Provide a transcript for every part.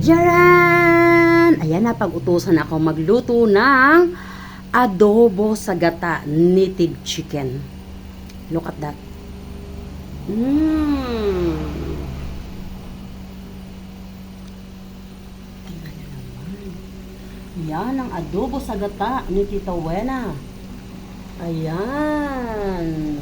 Jaran! Ayan na, pag-utusan ako magluto ng adobo sa gata native chicken. Look at that. Tingnan nyo naman. Yan ang adobo sa gata ni Tita Wena. Ayan.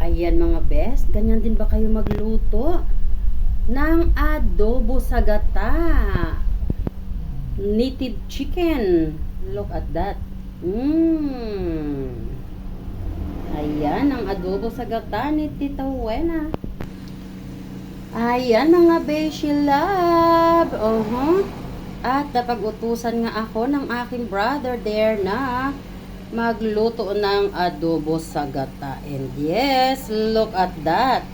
Ayan mga best, ganyan din ba kayo magluto ng adobo sa gata native chicken? Look at that. Ayan ang adobo sa gata ni Tita Wena. Ayan mga beshi love. At napag-utusan nga ako ng aking brother there na magluto ng adobo sa gata. And yes, look at that.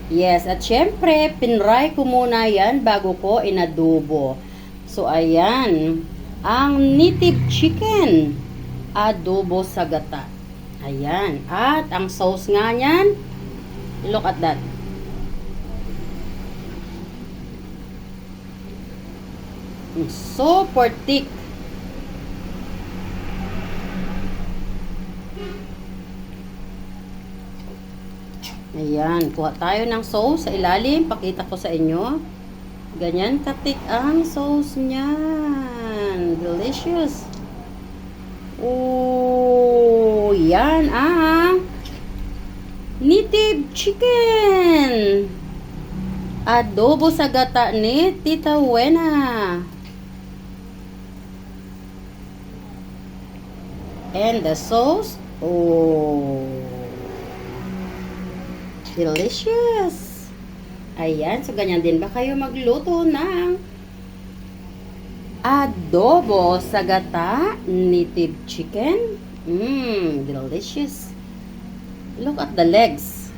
Yes, at syempre, pinray ko muna yan bago ko inadobo. So, ayan, ang native chicken adobo sa gata. Ayan, at ang sauce nga niyan, look at that. Super thick. Ayan, kuha tayo ng sauce sa ilalim. Pakita ko sa inyo. Ganyan katik ang sauce niyan. Delicious. Oh, yan ang native chicken adobo sa gata ni Tita Wena. And the sauce, oh, delicious. Ayan, so ganyan din ba kayo magluto ng adobo sa gata native chicken? Delicious. Look at the legs.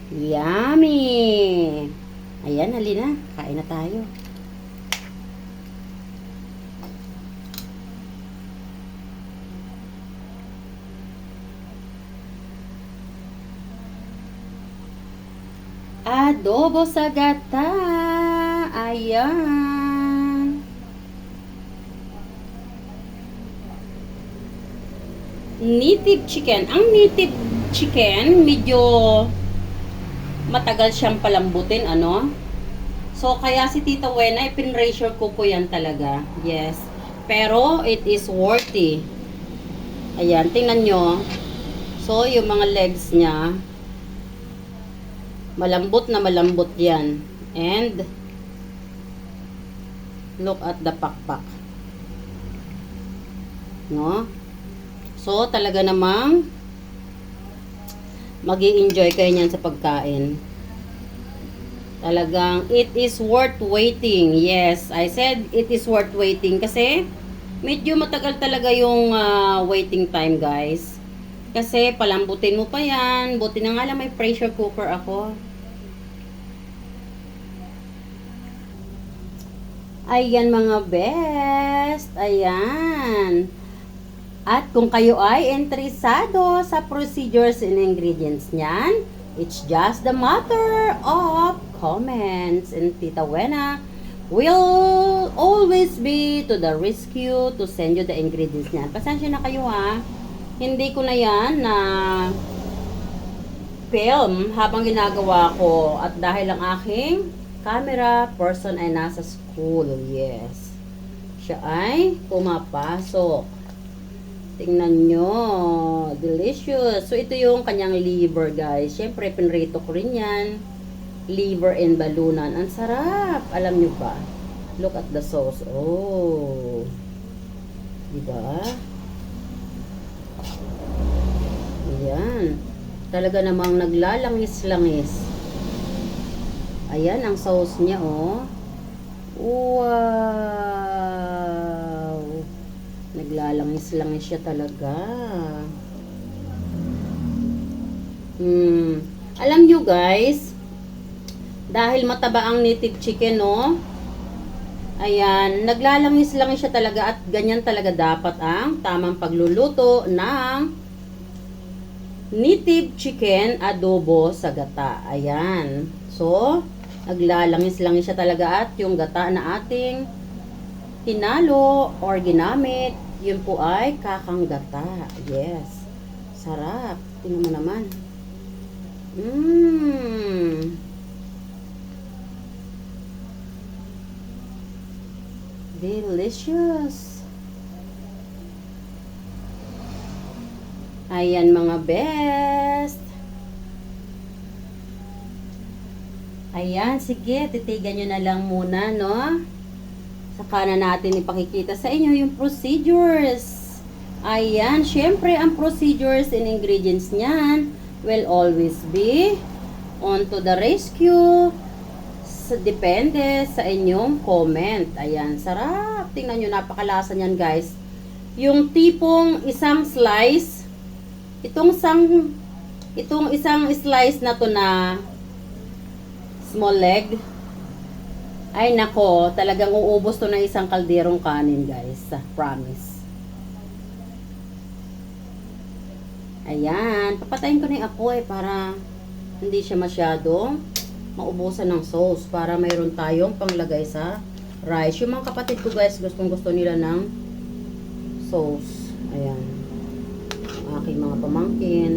Yummy. Ayan, halina. Kain na tayo. Adobo sa gata. Ayan. Native chicken. Ang native chicken, medyo matagal siyang palambutin, ano? So, kaya si Tita Wena, ipin-ratio ko po yan talaga. Yes. Pero, it is worthy. Ayan, tingnan nyo. So, yung mga legs niya, malambot na malambot yan. And, look at the pakpak. No? So, talaga namang magi-enjoy kayo niyan sa pagkain. Talagang, it is worth waiting. Yes, I said it is worth waiting kasi medyo matagal talaga yung waiting time, guys. Kasi palambutin mo pa yan. Buti na nga lang may pressure cooker ako. Ayan mga best. Ayan. At kung kayo ay interesado sa procedures and ingredients niyan, it's just the matter of comments. And Tita Wena will always be to the rescue to send you the ingredients niyan. Pasensya na kayo ha. Hindi ko na yan na film habang ginagawa ko. At dahil ang aking camera person ay nasa school. Yes. Siya ay pumapasok. Tingnan nyo. Delicious. So, ito yung kanyang liver, guys. Siyempre, pinrito ko rin yan. Liver and balunan. Ang sarap. Alam nyo ba? Look at the sauce. Oh. Diba? Ayan. Talaga namang naglalangis-langis. Ayan, ang sauce niya, oh. Wow! Naglalangis-langis siya talaga. Alam nyo guys, dahil mataba ang native chicken, no? Ayan, naglalangis-langis siya talaga at ganyan talaga dapat ang tamang pagluluto ng native chicken adobo sa gata. Ayan. So, naglalangis-langis siya talaga at yung gata na ating hinalo or ginamit, yun po ay kakang gata. Yes. Sarap. Tingnan mo naman. Delicious. Ayan mga best. Ayan, sige, titigan nyo na lang muna, no? Saka na natin ipakikita sa inyo yung procedures. Ayan, syempre ang procedures and ingredients niyan will always be on to the rescue. Depende sa inyong comment. Ayan, sarap. Tingnan nyo, napakalasa niyan guys. Yung tipong isang slice, itong isang slice na to na small leg, ay nako, talagang uubos to ng isang kalderong kanin guys. Promise. Ayan, papatayin ko na yung apoy para hindi siya masyado maubusan ng sauce, para mayroon tayong panglagay sa rice. Yung mga kapatid ko guys, gustong gusto nila ng sauce. Ayan, aking mga pamangkin.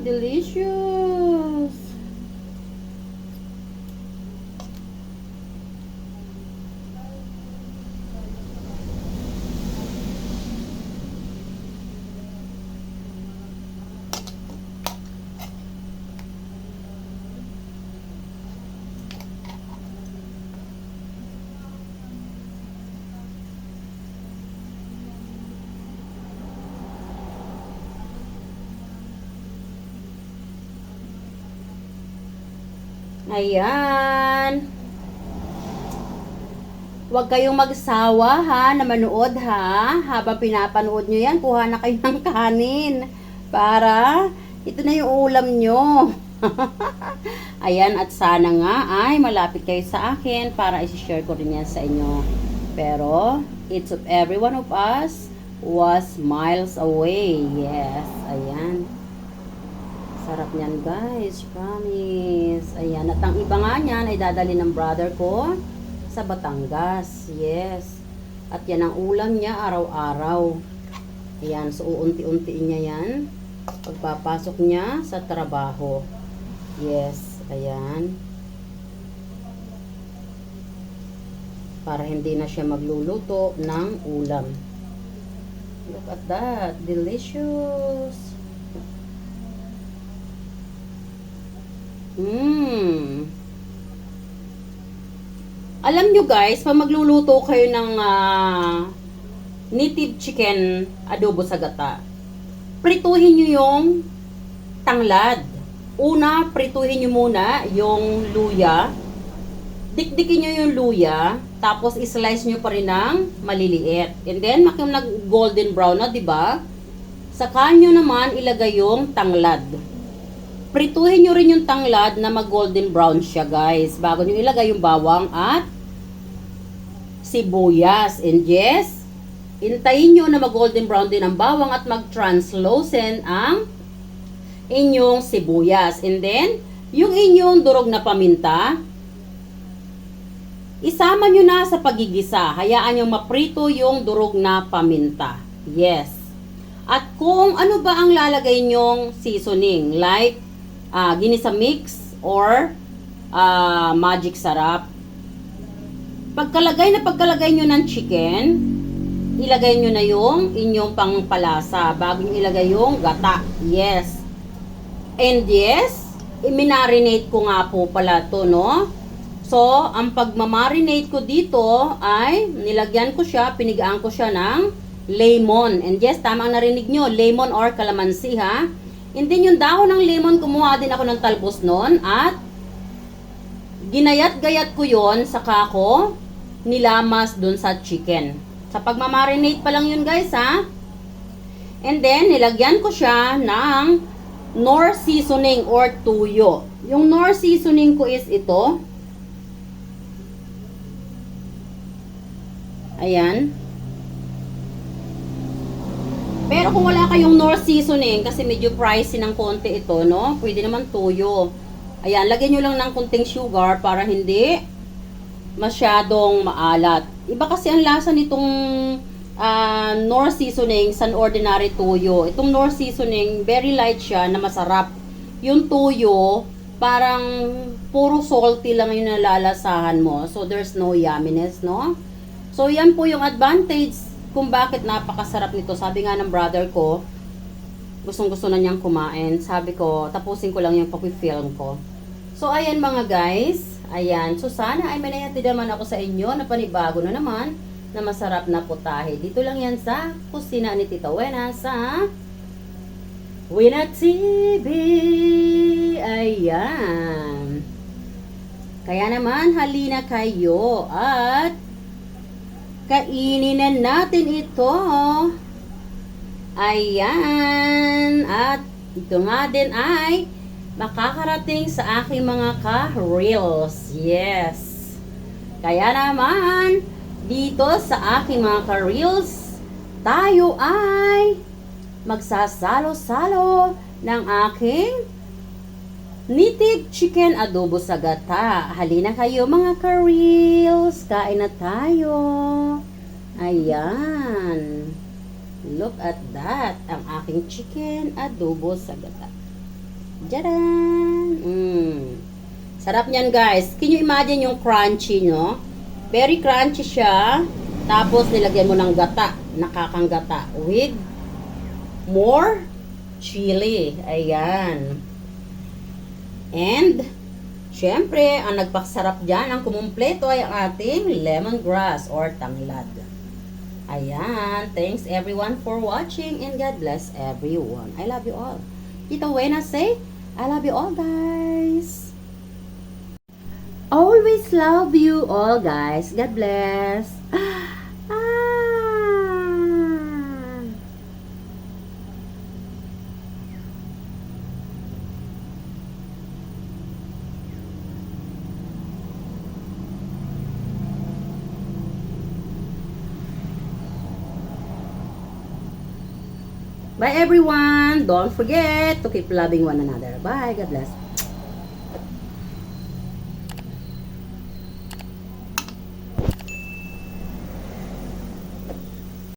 Delicious. Ayan. Huwag kayong magsawa ha, na manood ha. Habang pinapanood nyo yan, kuha na kayo ng kanin. Para, ito na yung ulam nyo. Ayan, at sana nga ay malapit kayo sa akin para isi-share ko rin yan sa inyo. Pero, each of every one of us was miles away. Yes, ayan. Sarap niyan guys, promise. Ayan, at ang iba nga niyan ay dadali ng brother ko sa Batangas. Yes. At yan ang ulam niya araw-araw. Ayan, so uunti-untiin niya yan pagpapasok niya sa trabaho. Yes, ayan. Para hindi na siya magluluto ng ulam. Look at that, delicious. Alam nyo guys, pag magluluto kayo ng native chicken adobo sa gata, prituhin nyo yung tanglad. Una, prituhin nyo muna yung luya. Dikdikin nyo yung luya, tapos islice nyo pa rin ng maliliit. And then, makim nag golden brown na, diba? Saka nyo naman ilagay yung tanglad. Prituhin nyo rin yung tanglad na mag golden brown siya guys, bago nyo ilagay yung bawang at sibuyas. And yes, hintayin nyo na mag golden brown din ang bawang at mag translucent ang inyong sibuyas. And then, yung inyong durog na paminta, isama nyo na sa pagigisa. Hayaan nyo maprito yung durog na paminta. Yes. At kung ano ba ang lalagay nyong seasoning, like ginisa mix or magic sarap. Pagkalagay nyo ng chicken, ilagay nyo na yung inyong pangpalasa bago nyo ilagay yung gata. Yes. And yes, i-marinate ko nga po pala to, no? So, ang pagmamarinate ko dito ay nilagyan ko siya, pinigaan ko siya ng lemon. And yes, tama ang narinig nyo, lemon or calamansi ha. And then yung dahon ng lemon, kumuha din ako ng talbos nun at ginayat-gayat ko yon sa kako nilamas dun sa chicken. Sa pagmamarinate pa lang yun guys ha. And then, nilagyan ko siya ng Knorr seasoning or tuyo. Yung Knorr seasoning ko is ito. Ayan. Pero kung wala kayong Knorr seasoning, kasi medyo pricey ng konti ito, no? Pwede naman tuyo. Ayan, lagyan nyo lang ng kunting sugar para hindi masyadong maalat. Iba kasi ang lasa nitong Knorr seasoning sa ordinary tuyo. Itong Knorr seasoning, very light siya na masarap. Yung tuyo, parang puro salty lang yung nalalasahan mo. So, there's no yumminess, no? So, yan po yung advantage kung bakit napakasarap nito. Sabi nga ng brother ko, gustong-gusto na niyang kumain. Sabi ko, tapusin ko lang yung pag-film ko. So, ayan mga guys. Ayan. So, sana ay manayati naman ako sa inyo na panibago na naman na masarap na putahe. Dito lang yan sa kusina ni Tita Wena sa Wena TV. Ayan. Kaya naman, halina kayo at kainin na natin ito. Ayan. At ito nga din ay makakarating sa aking mga ka-reels. Yes. Kaya naman, dito sa aking mga ka-reels, tayo ay magsasalo-salo ng aking native chicken adobo sa gata. Halina kayo mga ka-reels, kain na tayo. Ayan. Look at that, ang aking chicken adobo sa gata. Jaran! Sarap niyan guys. Can you imagine yung crunchy, no? Very crunchy siya. Tapos nilagyan mo ng gata, nakakanggata with more chili. Ayan. And syempre, ang nagpasarap diyan, ang kumumpleto ay ang ating lemongrass or tanglad. Ayan. Thanks everyone for watching and God bless everyone. I love you all. Tita Wena say, I love you all guys. Always love you all guys. God bless. Bye everyone. Don't forget to keep loving one another. Bye. God bless.